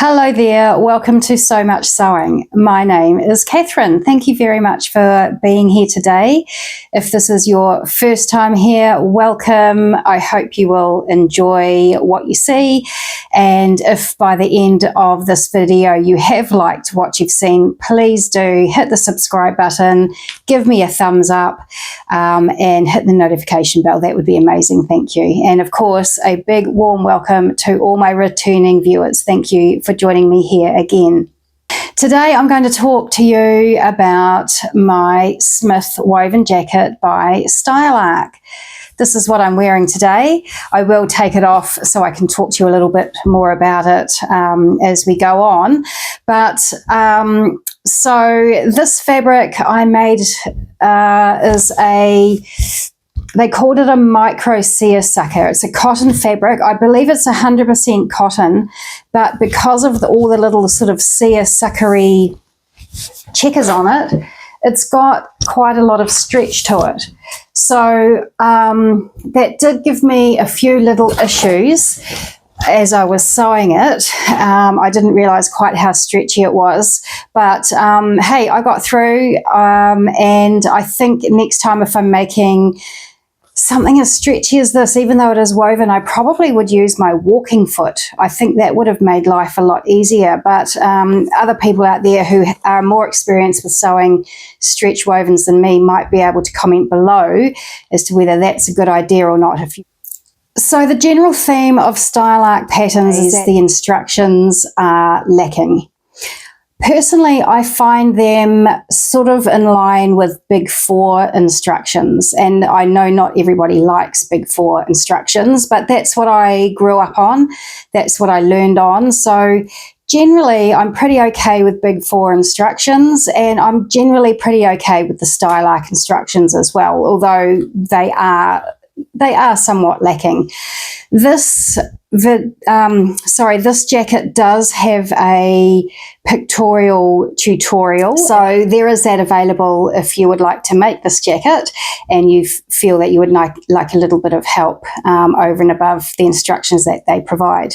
Hello there, welcome to So Much Sewing. My name is Catherine. Thank you very much for being here today. If this is your first time here, welcome. I hope you will enjoy what you see. And if by the end of this video you have liked what you've seen, please do hit the subscribe button, give me a thumbs up, and hit the notification bell. That would be amazing. Thank you. And of course, a big warm welcome to all my returning viewers. Thank you for joining me here again. Today I'm going to talk to you about my Smith woven jacket by Seamwork. This is what I'm wearing today. I will take it off so I can talk to you a little bit more about it as we go on. But so this fabric I made is they called it a micro seersucker. It's a cotton fabric. I believe it's 100% cotton, but because of all the little sort of seersuckery checkers on it, it's got quite a lot of stretch to it. So that did give me a few little issues as I was sewing it. I didn't realize quite how stretchy it was, but hey, I got through, and I think next time if I'm making something as stretchy as this, even though it is woven, I probably would use my walking foot. I think that would have made life a lot easier. But other people out there who are more experienced with sewing stretch wovens than me might be able to comment below as to whether that's a good idea or not. So the general theme of Seamwork patterns is that the instructions are lacking. Personally, I find them sort of in line with Big Four instructions, and I know not everybody likes Big Four instructions, but that's what I grew up on. That's what I learned on. So generally, I'm pretty okay with Big Four instructions, and I'm generally pretty okay with the Seamwork instructions as well, although they are somewhat lacking. This jacket does have a pictorial tutorial, so there is that available if you would like to make this jacket and you feel that you would like a little bit of help over and above the instructions that they provide.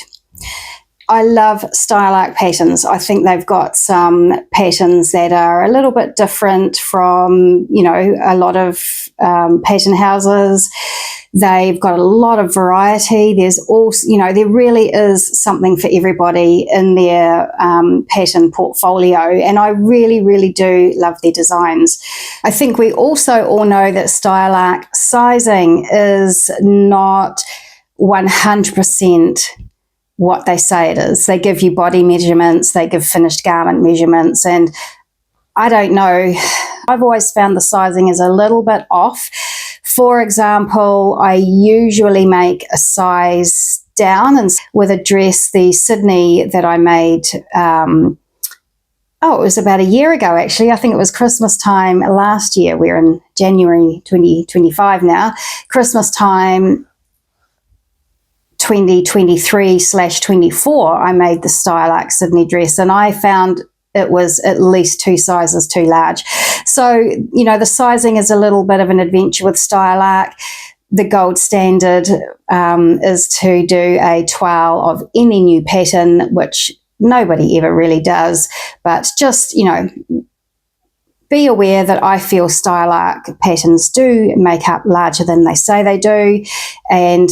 I love Seamwork patterns. I think they've got some patterns that are a little bit different from, a lot of pattern houses. They've got a lot of variety. There's also, there really is something for everybody in their pattern portfolio. And I really, really do love their designs. I think we also all know that Seamwork sizing is not 100% what they say it is. They give you body measurements, they give finished garment measurements, and I don't know. I've always found the sizing is a little bit off. For example, I usually make a size down, and with a dress, the Sydney that I made, it was about a year ago actually. I think it was Christmas time last year. We're in January 2025 now. Christmas time 2023/24, I made the Seamwork Sydney dress, and I found it was at least 2 sizes too large. So, the sizing is a little bit of an adventure with Seamwork. The gold standard is to do a toile of any new pattern, which nobody ever really does, but just, be aware that I feel Seamwork patterns do make up larger than they say they do. And,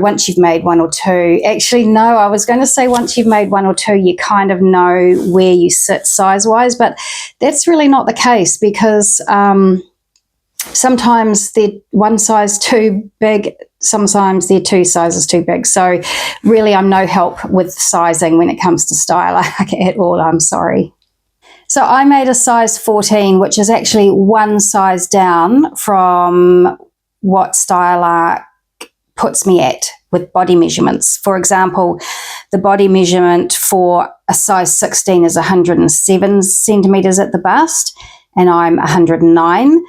once you've made one or two, actually, no, I was going to say once you've made one or two, you kind of know where you sit size-wise, but that's really not the case because sometimes they're one size too big, sometimes they're 2 sizes too big. So really, I'm no help with sizing when it comes to Seamwork at all, I'm sorry. So I made a size 14, which is actually one size down from what Seamwork puts me at with body measurements. For example, the body measurement for a size 16 is 107 centimetres at the bust, and I'm 109.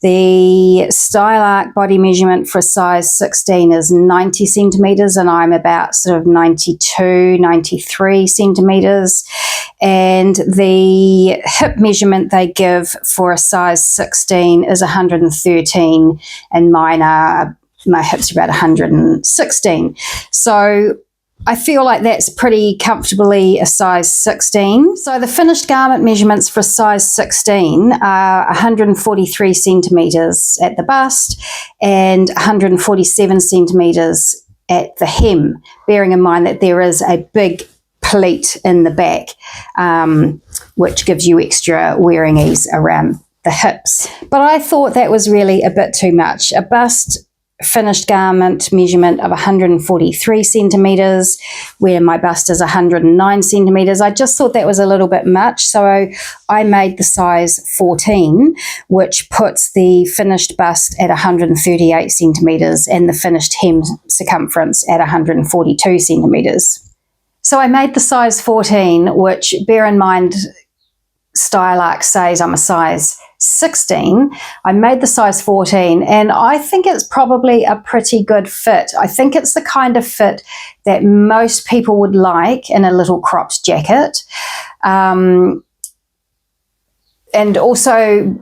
The Seamwork body measurement for a size 16 is 90 centimetres, and I'm about sort of 92, 93 centimetres. And the hip measurement they give for a size 16 is 113, and my hips are about 116. So I feel like that's pretty comfortably a size 16. So the finished garment measurements for size 16 are 143 centimetres at the bust and 147 centimetres at the hem, bearing in mind that there is a big pleat in the back, which gives you extra wearing ease around the hips. But I thought that was really a bit too much. A bust finished garment measurement of 143 centimetres, where my bust is 109 centimetres. I just thought that was a little bit much, so I made the size 14, which puts the finished bust at 138 centimetres and the finished hem circumference at 142 centimetres. So I made the size 14, which, bear in mind, Stylark says I'm a size 16. I made the size 14, and I think it's probably a pretty good fit. I think it's the kind of fit that most people would like in a little cropped jacket. And also,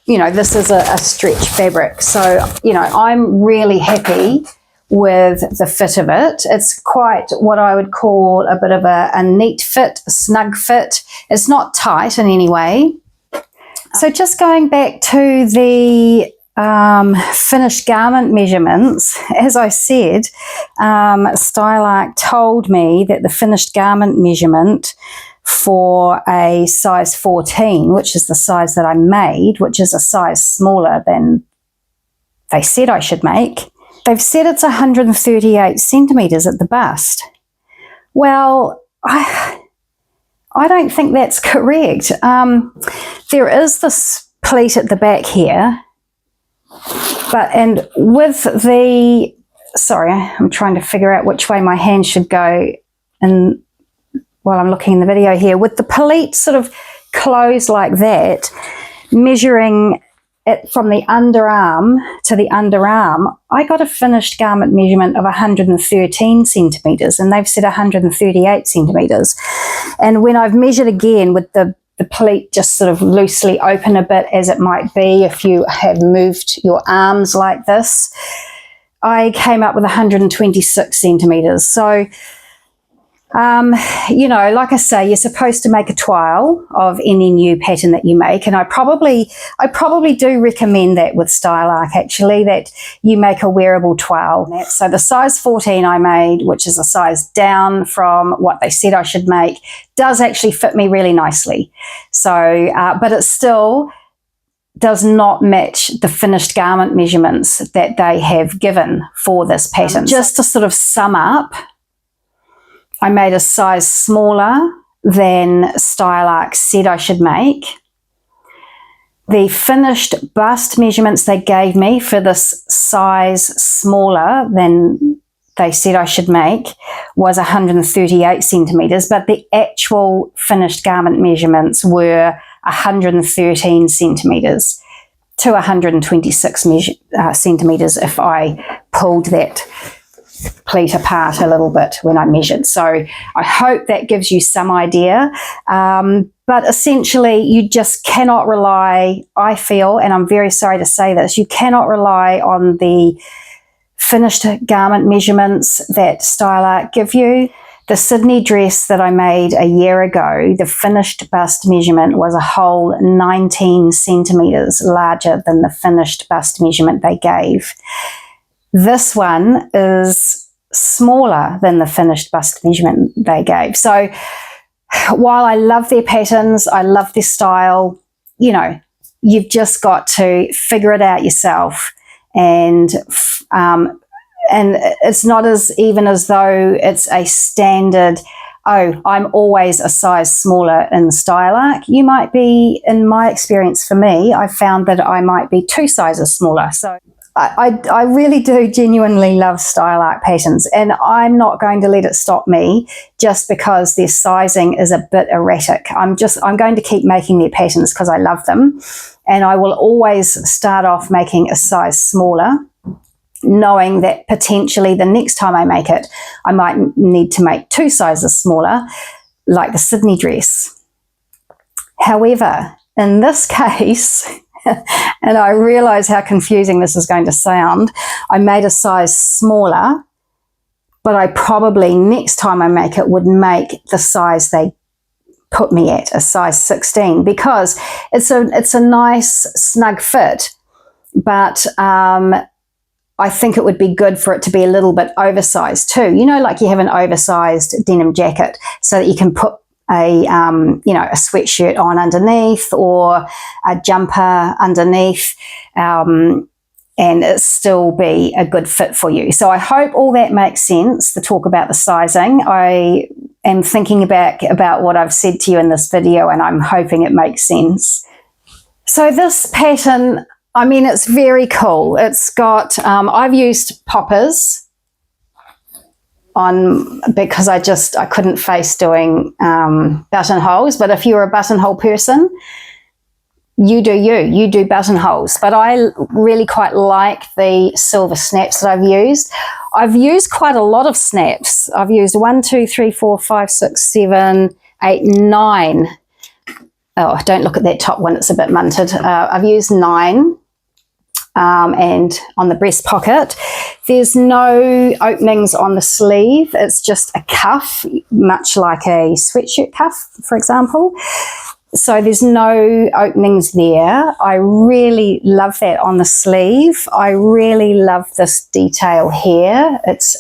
you know, this is a stretch fabric. So, you know, I'm really happy with the fit of it. It's quite what I would call a bit of a neat fit, a snug fit. It's not tight in any way. So just going back to the finished garment measurements, as I said, Stylark told me that the finished garment measurement for a size 14, which is the size that I made, which is a size smaller than they said I should make, they've said it's 138 centimetres at the bust. Well, I don't think that's correct. There is this pleat at the back here, and with the, sorry, I'm trying to figure out which way my hand should go and while I'm looking in the video here, with the pleat sort of closed like that, measuring it from the underarm to the underarm, I got a finished garment measurement of 113 centimetres, and they've said 138 centimetres. And when I've measured again with the pleat just sort of loosely open a bit, as it might be if you have moved your arms like this, I came up with 126 centimetres. So, you know, like I say, you're supposed to make a trial of any new pattern that you make, and I probably do recommend that with Stylark, actually, that you make a wearable trial. So the size 14 I made, which is a size down from what they said I should make, does actually fit me really nicely. So, but it still does not match the finished garment measurements that they have given for this pattern. Just to sort of sum up, I made a size smaller than Stylark said I should make. The finished bust measurements they gave me for this size smaller than they said I should make was 138 centimetres, but the actual finished garment measurements were 113 centimetres to 126 centimetres if I pulled that pleat apart a little bit when I measured. So I hope that gives you some idea. But essentially, you just cannot rely, I feel, and I'm very sorry to say this, you cannot rely on the finished garment measurements that Stylark give you. The Sydney dress that I made a year ago, the finished bust measurement was a whole 19 centimetres larger than the finished bust measurement they gave. This one is smaller than the finished bust measurement they gave. So while I love their patterns, I love their style, you know, you've just got to figure it out yourself. And it's not even as though it's a standard, oh, I'm always a size smaller in Stylark. You might be, in my experience for me, I found that I might be 2 sizes smaller. So I really do genuinely love Stylark patterns, and I'm not going to let it stop me just because their sizing is a bit erratic. I'm going to keep making their patterns because I love them, and I will always start off making a size smaller, knowing that potentially the next time I make it, I might need to make 2 sizes smaller, like the Sydney dress. However, in this case, and I realise how confusing this is going to sound, I made a size smaller but I probably next time I make it would make the size they put me at, a size 16, because it's a nice snug fit, but I think it would be good for it to be a little bit oversized too. You know, like you have an oversized denim jacket so that you can put a a sweatshirt on underneath or a jumper underneath, and it still be a good fit for you. So I hope all that makes sense, the talk about the sizing. I am thinking back about what I've said to you in this video, and I'm hoping it makes sense. So this pattern, I mean, it's very cool. It's got, I've used poppers on because I couldn't face doing buttonholes, but if you're a buttonhole person, you do buttonholes. But I really quite like the silver snaps that I've used. I've used quite a lot of snaps. I've used 1, 2, 3, 4, 5, 6, 7, 8, 9. Oh, don't look at that top one, it's a bit munted. I've used 9. And on the breast pocket, there's no openings on the sleeve. It's just a cuff, much like a sweatshirt cuff, for example. So there's no openings there. I really love that on the sleeve. I really love this detail here. It's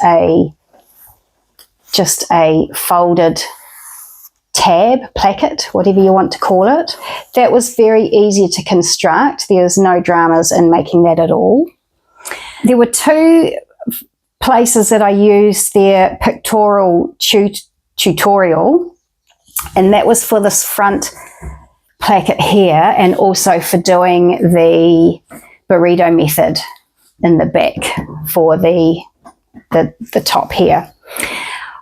just a folded tab, placket, whatever you want to call it. That was very easy to construct. There's no dramas in making that at all. There were 2 places that I used their pictorial tutorial, and that was for this front placket here, and also for doing the burrito method in the back for the top here.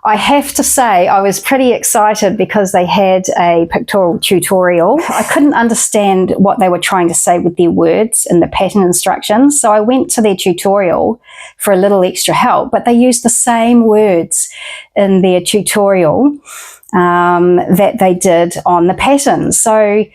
I have to say I was pretty excited because they had a pictorial tutorial. I couldn't understand what they were trying to say with their words in the pattern instructions, so I went to their tutorial for a little extra help, but they used the same words in their tutorial that they did on the pattern. So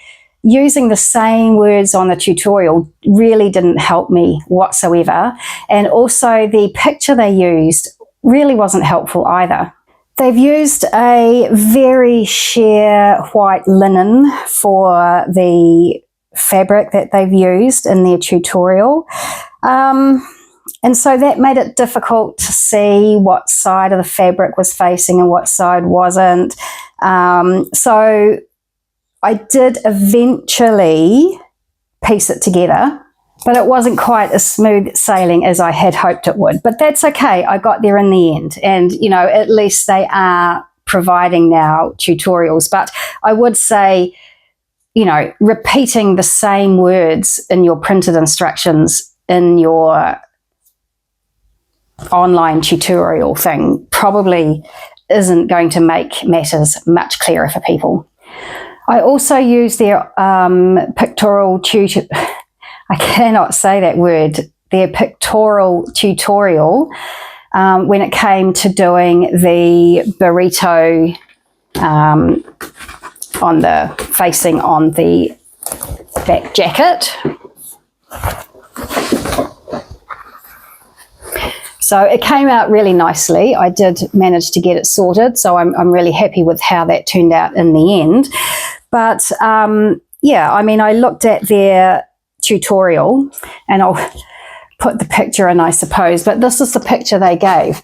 using the same words on the tutorial really didn't help me whatsoever. And also the picture they used really wasn't helpful either. They've used a very sheer white linen for the fabric that they've used in their tutorial. And so that made it difficult to see what side of the fabric was facing and what side wasn't. So I did eventually piece it together, but it wasn't quite as smooth sailing as I had hoped it would. But that's okay. I got there in the end. And, you know, at least they are providing now tutorials. But I would say, you know, repeating the same words in your printed instructions in your online tutorial thing probably isn't going to make matters much clearer for people. I also use their pictorial I cannot say that word, their pictorial tutorial when it came to doing the burrito on the facing on the back jacket. So it came out really nicely. I did manage to get it sorted, so I'm really happy with how that turned out in the end. But yeah, I mean, I looked at their tutorial, and I'll put the picture in, I suppose, but this is the picture they gave.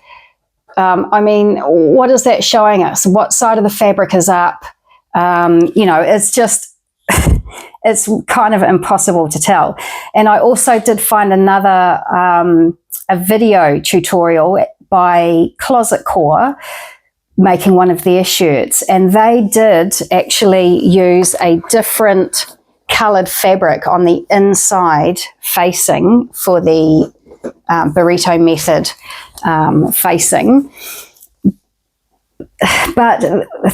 I mean, what is that showing us? What side of the fabric is up? You know, it's just, it's kind of impossible to tell. And I also did find another, a video tutorial by Closet Core making one of their shirts, and they did actually use a different coloured fabric on the inside facing for the burrito method facing, but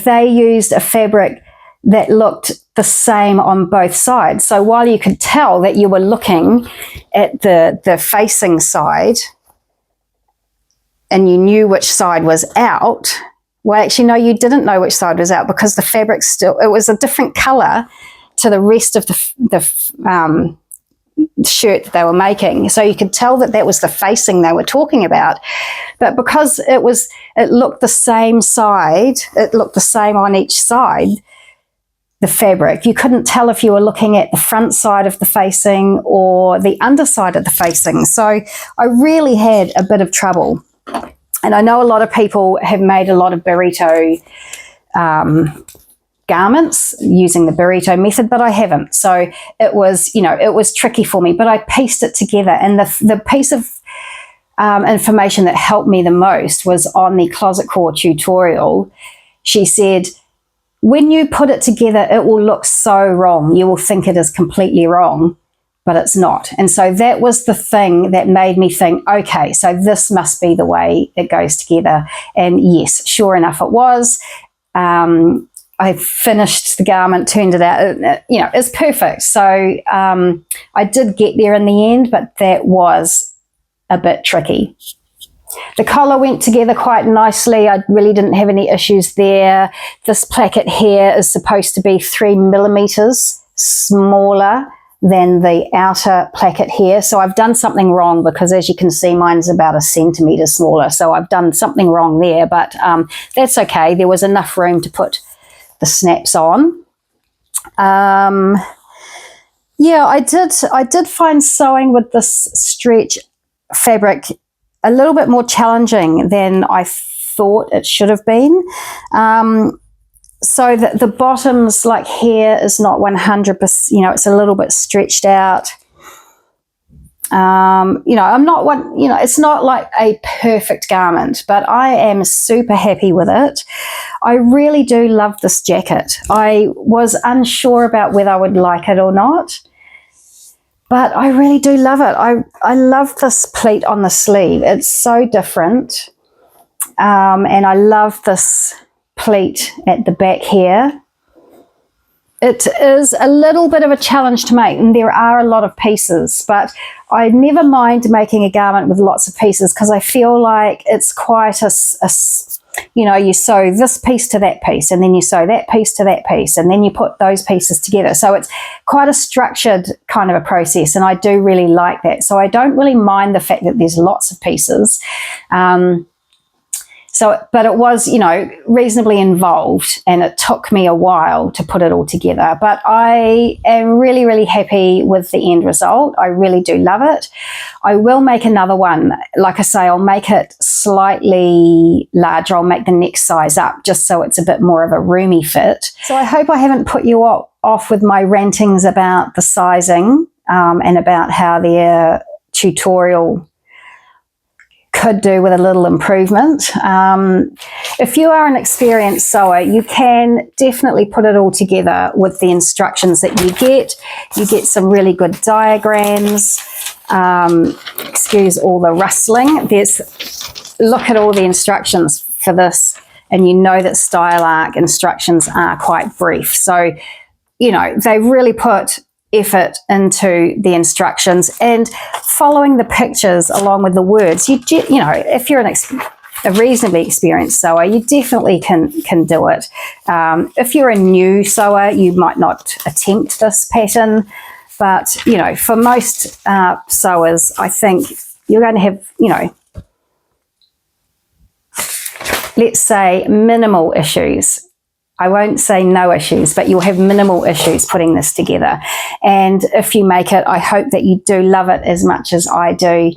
they used a fabric that looked the same on both sides. So while you could tell that you were looking at the facing side and you knew which side was out, well, actually, no, you didn't know which side was out because the fabric still, it was a different colour to the rest of the shirt that they were making. So you could tell that that was the facing they were talking about. But because it looked the same side, it looked the same on each side, the fabric, you couldn't tell if you were looking at the front side of the facing or the underside of the facing. So I really had a bit of trouble. And I know a lot of people have made a lot of burrito garments using the burrito method, but I haven't. So it was tricky for me, but I pieced it together. And the piece of information that helped me the most was on the closet core tutorial. She said, when you put it together, it will look so wrong. You will think it is completely wrong, but it's not. And so that was the thing that made me think, okay, so this must be the way it goes together. And yes, sure enough, it was. I finished the garment, turned it out, it's perfect. So I did get there in the end, but that was a bit tricky. The collar went together quite nicely. I really didn't have any issues there. This placket here is supposed to be 3 millimeters smaller than the outer placket here. So I've done something wrong because, as you can see, mine's about 1 centimeter smaller. So I've done something wrong there, but that's okay. There was enough room to put the snaps on. Yeah, I did find sewing with this stretch fabric a little bit more challenging than I thought it should have been. So that the bottoms, like here, is not 100%, it's a little bit stretched out. I'm not one, it's not like a perfect garment, but I am super happy with it. I really do love this jacket. I was unsure about whether I would like it or not, but I really do love it. I love this pleat on the sleeve. It's so different. And I love this pleat at the back here. It is a little bit of a challenge to make, and there are a lot of pieces, but I never mind making a garment with lots of pieces because I feel like it's quite you sew this piece to that piece, and then you sew that piece to that piece, and then you put those pieces together. So it's quite a structured kind of a process, and I do really like that. So I don't really mind the fact that there's lots of pieces. But it was, reasonably involved, and it took me a while to put it all together. But I am really, really happy with the end result. I really do love it. I will make another one. Like I say, I'll make it slightly larger. I'll make the next size up just so it's a bit more of a roomy fit. So I hope I haven't put you off with my rantings about the sizing and about how their tutorial could do with a little improvement. If you are an experienced sewer, you can definitely put it all together with the instructions that you get. You get some really good diagrams. Excuse all the rustling. Look at all the instructions for this, and you know that Style Arc instructions are quite brief. So, they really put effort into the instructions and following the pictures along with the words. If you're a reasonably experienced sewer, you definitely can do it. If you're a new sewer, you might not attempt this pattern, but for most sewers, I think you're going to have let's say minimal issues. I won't say no issues, but you'll have minimal issues putting this together. And if you make it, I hope that you do love it as much as I do.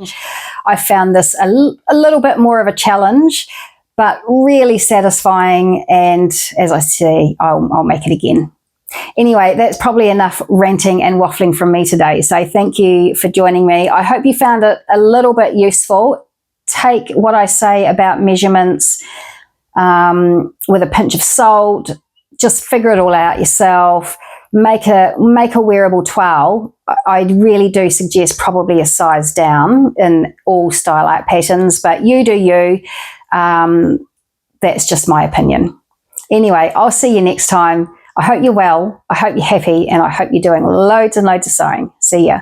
I found this a little bit more of a challenge, but really satisfying. And as I say, I'll make it again. Anyway, that's probably enough ranting and waffling from me today. So thank you for joining me. I hope you found it a little bit useful. Take what I say about measurements with a pinch of salt. Just figure it all out yourself. Make a wearable toile. I really do suggest probably a size down in all Style Arc patterns, but you do you. That's just my opinion. Anyway, I'll see you next time. I hope you're well, I hope you're happy, and I hope you're doing loads and loads of sewing. See ya.